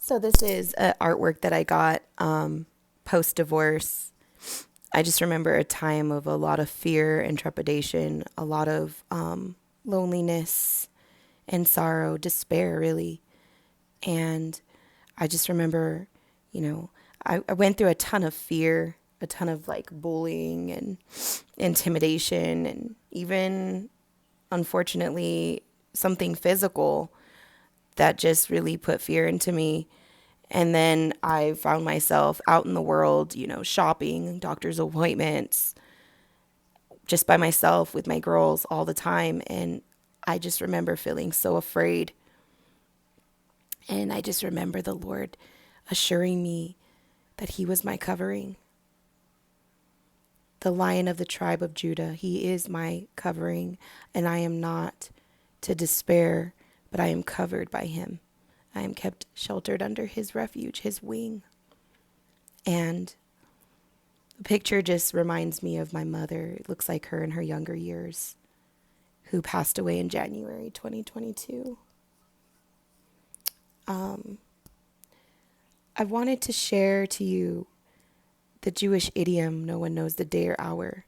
So this is artwork that I got post-divorce. I just remember a time of a lot of fear and trepidation, a lot of loneliness and sorrow, despair, really. And I just remember, I went through a ton of fear, a ton of like bullying and intimidation, and even, unfortunately, something physical that just really put fear into me. And then I found myself out in the world, shopping, doctor's appointments, just by myself with my girls all the time. And I just remember feeling so afraid. And I just remember the Lord assuring me that He was my covering. The Lion of the tribe of Judah, He is my covering, and I am not to despair, but I am covered by Him. I am kept sheltered under His refuge, His wing. And the picture just reminds me of my mother. It looks like her in her younger years, who passed away in January 2022. I wanted to share to you the Jewish idiom, no one knows the day or hour.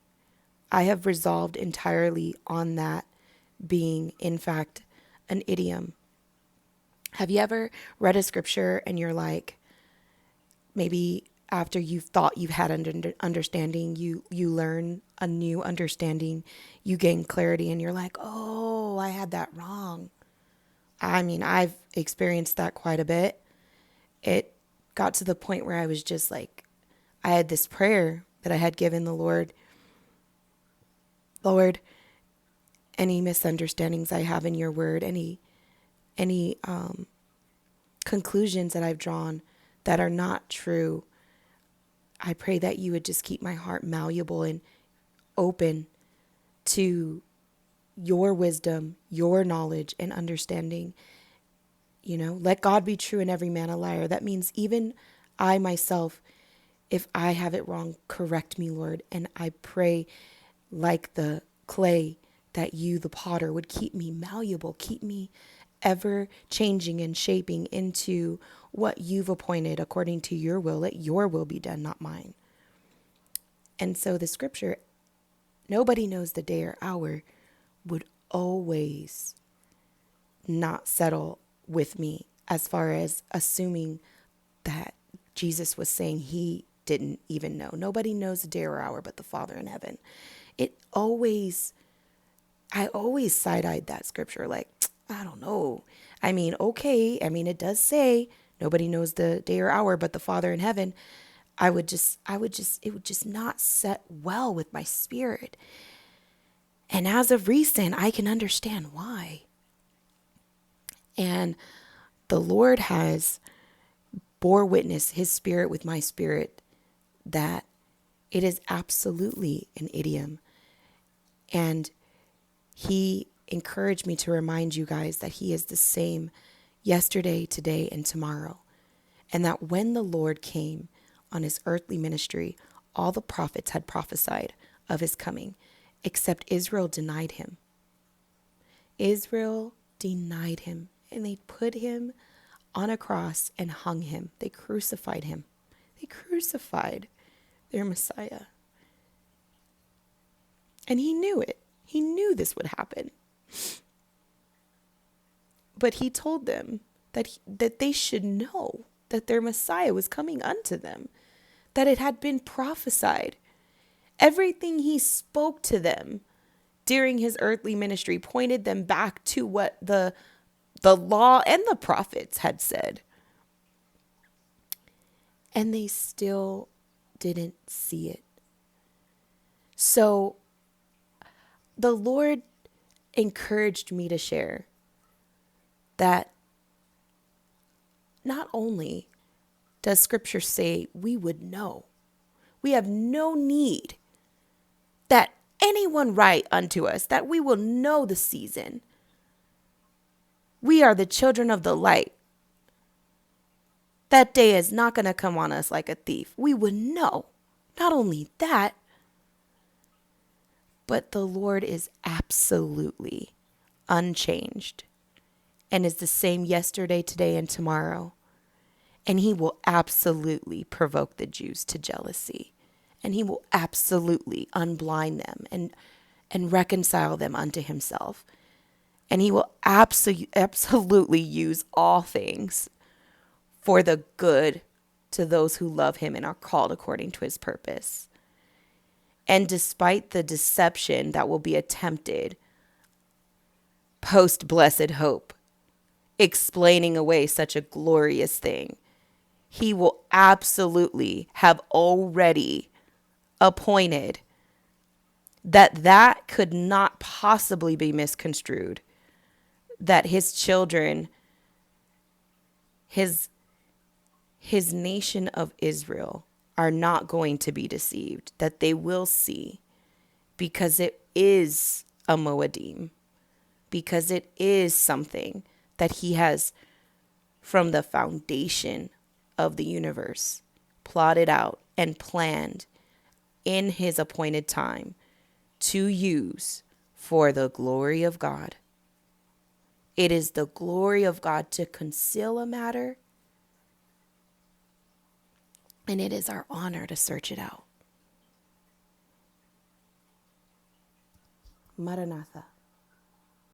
I have resolved entirely on that being, in fact, an idiom. Have you ever read a scripture and you're like, maybe after you've thought you've had understanding, you learn a new understanding, you gain clarity, and you're like, oh, I had that wrong. I mean, I've experienced that quite a bit. It got to the point where I was just like, I had this prayer that I had given the Lord. Lord, any misunderstandings I have in your word, any conclusions that I've drawn that are not true, I pray that you would just keep my heart malleable and open to your wisdom, your knowledge and understanding. Let God be true and every man a liar. That means even I myself, if I have it wrong, correct me, Lord. And I pray, like the clay, that you, the potter, would keep me malleable, keep me ever changing and shaping into what you've appointed according to your will. Let your will be done, not mine. And so the scripture, nobody knows the day or hour, would always not settle with me as far as assuming that Jesus was saying He didn't even know. Nobody knows the day or hour but the Father in heaven. I always side-eyed that scripture like, I don't know. I mean, okay. I mean, it does say nobody knows the day or hour but the Father in heaven. It would just not set well with my spirit. And as of recent, I can understand why. And the Lord has bore witness, His Spirit with my spirit, that it is absolutely an idiom. And He encouraged me to remind you guys that He is the same yesterday, today, and tomorrow. And that when the Lord came on His earthly ministry, all the prophets had prophesied of His coming, except Israel denied Him. Israel denied Him, and they put Him on a cross and hung Him. They crucified Him. They crucified their Messiah. And He knew it. He knew this would happen. But He told them that they should know that their Messiah was coming unto them, that it had been prophesied. Everything He spoke to them during His earthly ministry pointed them back to what the law and the prophets had said. And they still didn't see it. So the Lord encouraged me to share that not only does Scripture say we would know, we have no need that anyone write unto us, that we will know the season. We are the children of the light. That day is not going to come on us like a thief. We would know. Not only that, but the Lord is absolutely unchanged and is the same yesterday, today, and tomorrow. And he will absolutely provoke the Jews to jealousy. And he will absolutely unblind them and reconcile them unto himself. And he will absolutely use all things for the good to those who love him and are called according to his purpose. And despite the deception that will be attempted post blessed hope, explaining away such a glorious thing, he will absolutely have already appointed that could not possibly be misconstrued, that his children, his nation of Israel, are not going to be deceived, that they will see, because it is a Moedim, because it is something that he has, from the foundation of the universe, plotted out and planned in his appointed time to use for the glory of God. It is the glory of God to conceal a matter, and it is our honor to search it out. Maranatha.